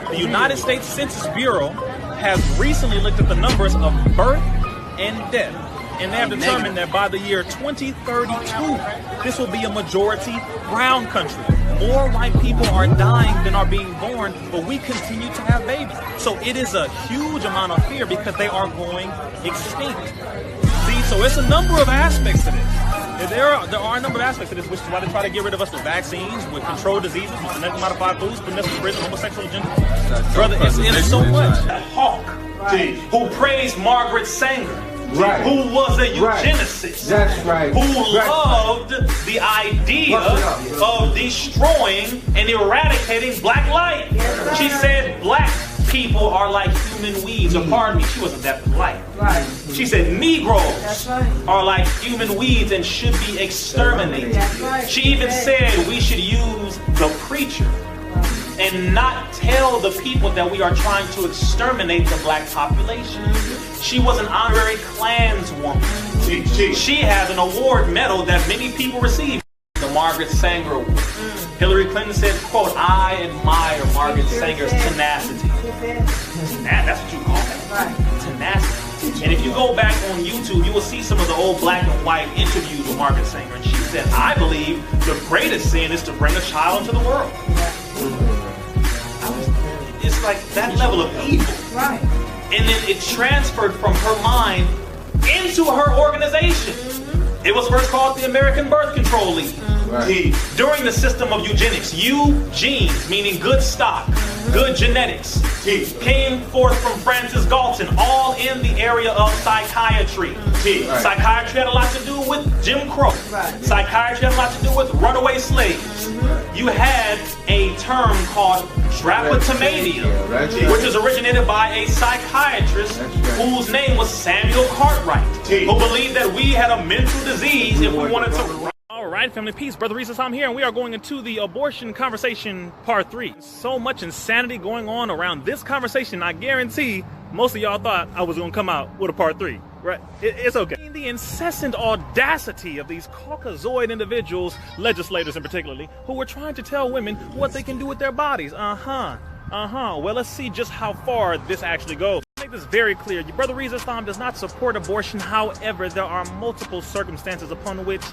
The United States Census Bureau has recently looked at the numbers of birth and death, and they have determined that by the year 2032, this will be a majority brown country. More white people are dying than are being born, but we continue to have babies. So it is a huge amount of fear because they are going extinct. See, so it's a number of aspects to this. There are a number of aspects to this, which is why they try to get rid of us with vaccines, with controlled diseases, with genetically modified foods, putting us in prison, homosexual agenda. Brother, it's so much. Hawk, who praised Margaret Sanger, who was a eugenicist, who loved the idea of destroying and eradicating black life. She said black people are like human weeds, or pardon me, she wasn't that polite. She said Negroes are like human weeds and should be exterminated. She even said we should use the preacher and not tell the people that we are trying to exterminate the black population. She was an honorary Klanswoman. She has an award medal that many people receive. The Margaret Sanger Award. Hillary Clinton said, quote, "I admire Margaret Sanger's tenacity." That's what you call that. Tenacity. And if you go back on YouTube, you will see some of the old black and white interviews with Margaret Sanger. And she said, "I believe the greatest sin is to bring a child into the world." It's like that level of evil. And then it transferred from her mind into her organization. It was first called the American Birth Control League. During the system of eugenics, genes, meaning good stock, good genetics, came forth from Francis Galton, all in the area of psychiatry. Psychiatry had a lot to do with Jim Crow. Psychiatry had a lot to do with runaway slaves. You had a term called drapetomania, which was originated by a psychiatrist whose name was Samuel Cartwright, who believed that we had a mental disease if we wanted to. Alright, family, peace. Brother Rizza, I'm here, and we are going into the abortion conversation part 3. So much insanity going on around this conversation, I guarantee most of y'all thought I was going to come out with a part 3. Right? It's okay. The incessant audacity of these Caucasoid individuals, legislators in particularly, who were trying to tell women what they can do with their bodies. Well, let's see just how far this actually goes. Make this very clear. Your brother Rizza Islam does not support abortion. However, there are multiple circumstances upon which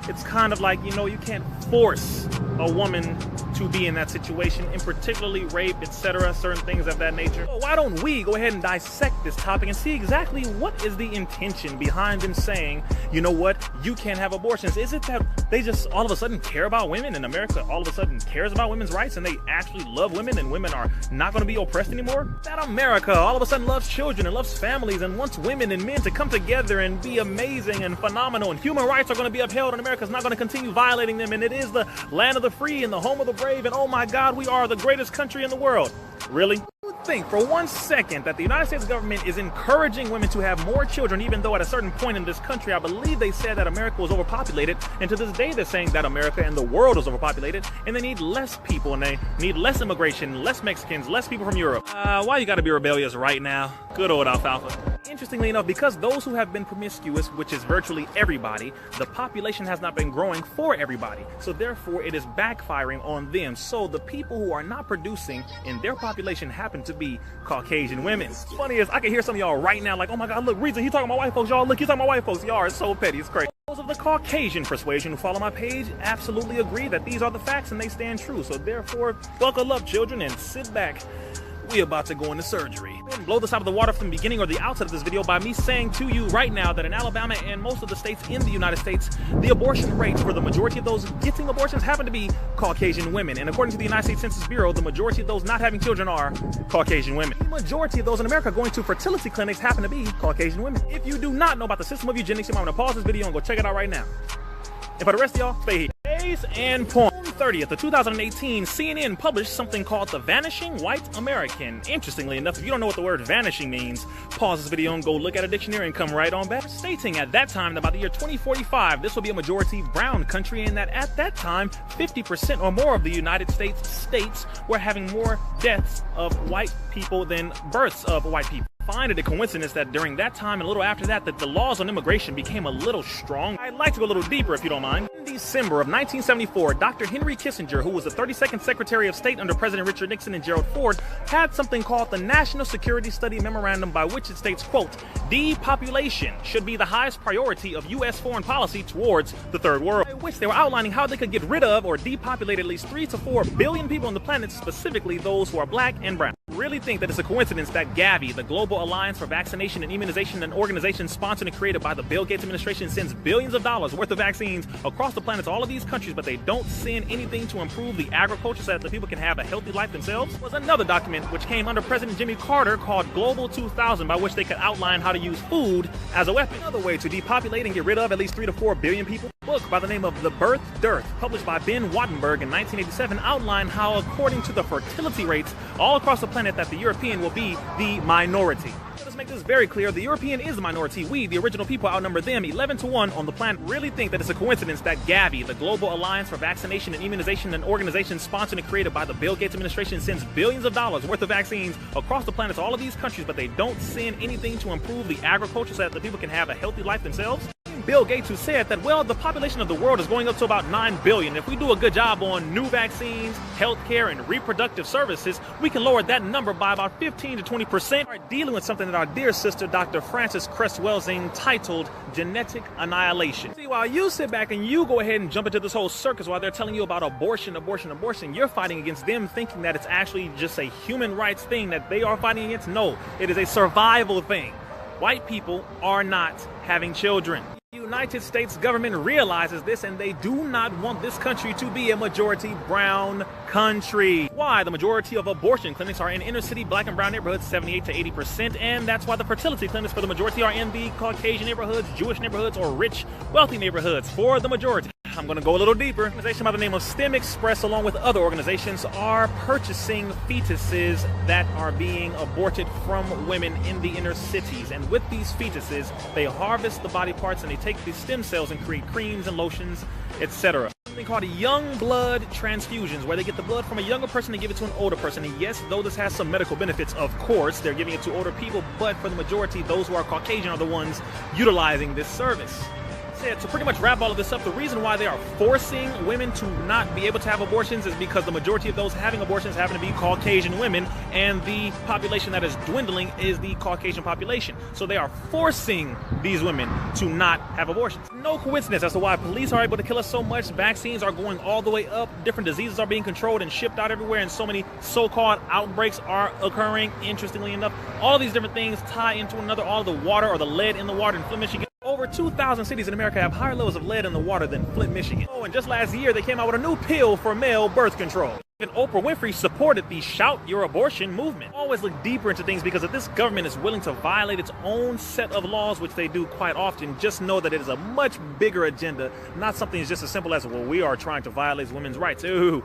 it's kind of like, you can't force a woman to be in that situation, in particularly rape, etc., certain things of that nature. So why don't we go ahead and dissect this topic and see exactly what is the intention behind them saying, you know what, you can't have abortions? Is it that they just all of a sudden care about women, and America all of a sudden cares about women's rights, and they actually love women, and women are not going to be oppressed anymore? That America all of a sudden loves children and loves families and wants women and men to come together and be amazing and phenomenal, and human rights are going to be upheld, and America's not going to continue violating them, and it is the land of the free and the home of the brave, and oh my God, we are the greatest country in the world. Really? Think for one second that the United States government is encouraging women to have more children, even though at a certain point in this country, I believe they said that America was overpopulated, and to this day they're saying that America and the world is overpopulated, and they need less people, and they need less immigration, less Mexicans, less people from Europe. Why you gotta be rebellious right now? Good old alfalfa. Interestingly enough, because those who have been promiscuous, which is virtually everybody, the population has not been growing for everybody. So therefore, it is backfiring on them. So the people who are not producing in their population happen to be Caucasian women. Funny is, I can hear some of y'all right now like, oh my God, look, Rizza, he talking about white folks. Y'all, look, he's talking about white folks. Y'all are so petty. It's crazy. Those of the Caucasian persuasion who follow my page absolutely agree that these are the facts and they stand true. So therefore, buckle up, children, and sit back. We about to go into surgery. Blow this out of the water from the beginning or the outset of this video by me saying to you right now that in Alabama and most of the states in the United States, the abortion rate for the majority of those getting abortions happen to be Caucasian women. And according to the United States Census Bureau, the majority of those not having children are Caucasian women. The majority of those in America going to fertility clinics happen to be Caucasian women. If you do not know about the system of eugenics, you might want to pause this video and go check it out right now. And for the rest of y'all, stay here. Case and point. On 30th of 2018, CNN published something called The Vanishing White American. Interestingly enough, if you don't know what the word vanishing means, pause this video and go look at a dictionary and come right on back. Stating at that time that by the year 2045, this will be a majority brown country, and that at that time, 50% or more of the United States were having more deaths of white people than births of white people. Find it a coincidence that during that time and a little after that, that the laws on immigration became a little strong. I'd like to go a little deeper if you don't mind. December of 1974, Dr. Henry Kissinger, who was the 32nd Secretary of State under President Richard Nixon and Gerald Ford, had something called the National Security Study Memorandum, by which it states, quote, depopulation should be the highest priority of U.S. foreign policy towards the third world, in which they were outlining how they could get rid of or depopulate at least 3 to 4 billion people on the planet, specifically those who are black and brown. Really think that it's a coincidence that Gavi, the Global Alliance for Vaccination and Immunization, an organization sponsored and created by the Bill Gates administration, sends billions of dollars worth of vaccines across the planet to all of these countries, but they don't send anything to improve the agriculture so that the people can have a healthy life themselves? Was another document which came under President Jimmy Carter called Global 2000, by which they could outline how to use food as a weapon. Another way to depopulate and get rid of at least 3 to 4 billion people. A book by the name of The Birth Dearth, published by Ben Wattenberg in 1987, outlined how, according to the fertility rates all across the planet, that the European will be the minority. Let's make this very clear. The European is the minority. We, the original people, outnumber them 11 to 1 on the planet. Really think that it's a coincidence that Gavi, the Global Alliance for Vaccination and Immunization, an organization sponsored and created by the Bill Gates administration, sends billions of dollars worth of vaccines across the planet to all of these countries, but they don't send anything to improve the agriculture so that the people can have a healthy life themselves? Bill Gates, who said that, well, the population of the world is going up to about 9 billion. If we do a good job on new vaccines, healthcare, and reproductive services, we can lower that number by about 15 to 20%. We're dealing with something that our dear sister, Dr. Frances Cress Welsing, titled genetic annihilation. See, while you sit back and you go ahead and jump into this whole circus while they're telling you about abortion, you're fighting against them, thinking that it's actually just a human rights thing that they are fighting against. No, it is a survival thing. White people are not having children. The United States government realizes this, and they do not want this country to be a majority brown country. Why? The majority of abortion clinics are in inner city black and brown neighborhoods, 78 to 80%, and that's why the fertility clinics for the majority are in the Caucasian neighborhoods, Jewish neighborhoods, or rich, wealthy neighborhoods for the majority. I'm going to go a little deeper. An organization by the name of STEM Express, along with other organizations, are purchasing fetuses that are being aborted from women in the inner cities. And with these fetuses, they harvest the body parts and they take these stem cells and create creams and lotions, etc. Something called young blood transfusions, where they get the blood from a younger person and give it to an older person. And yes, though this has some medical benefits, of course, they're giving it to older people, but for the majority, those who are Caucasian are the ones utilizing this service. To pretty much wrap all of this up, the reason why they are forcing women to not be able to have abortions is because the majority of those having abortions happen to be Caucasian women, and the population that is dwindling is the Caucasian population. So they are forcing these women to not have abortions. No coincidence as to why police are able to kill us so much, vaccines are going all the way up, different diseases are being controlled and shipped out everywhere, and so many so-called outbreaks are occurring. Interestingly enough, all of these different things tie into another. All of the water or the lead in the water in Flint, Michigan. Over 2,000 cities in America have higher levels of lead in the water than Flint, Michigan. Oh, and just last year, they came out with a new pill for male birth control. Even Oprah Winfrey supported the Shout Your Abortion movement. Always look deeper into things, because if this government is willing to violate its own set of laws, which they do quite often, just know that it is a much bigger agenda, not something that's just as simple as, well, we are trying to violate women's rights. Ooh,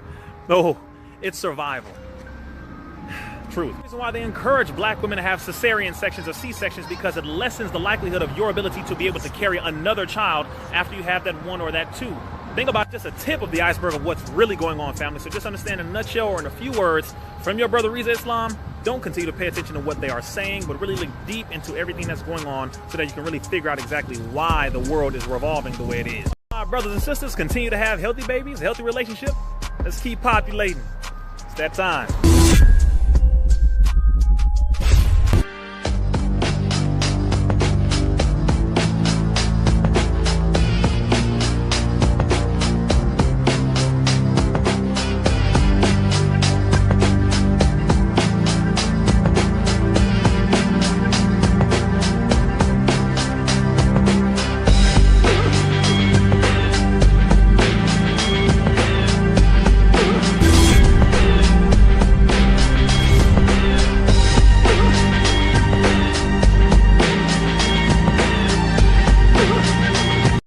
no, it's survival. Truth. The reason why they encourage black women to have cesarean sections or C-sections, because it lessens the likelihood of your ability to be able to carry another child after you have that one or that two. Think about just a tip of the iceberg of what's really going on, family. So just understand in a nutshell, or in a few words, from your brother Rizza Islam, don't continue to pay attention to what they are saying, but really look deep into everything that's going on so that you can really figure out exactly why the world is revolving the way it is. My brothers and sisters, continue to have healthy babies, healthy relationship. Let's keep populating. It's that time.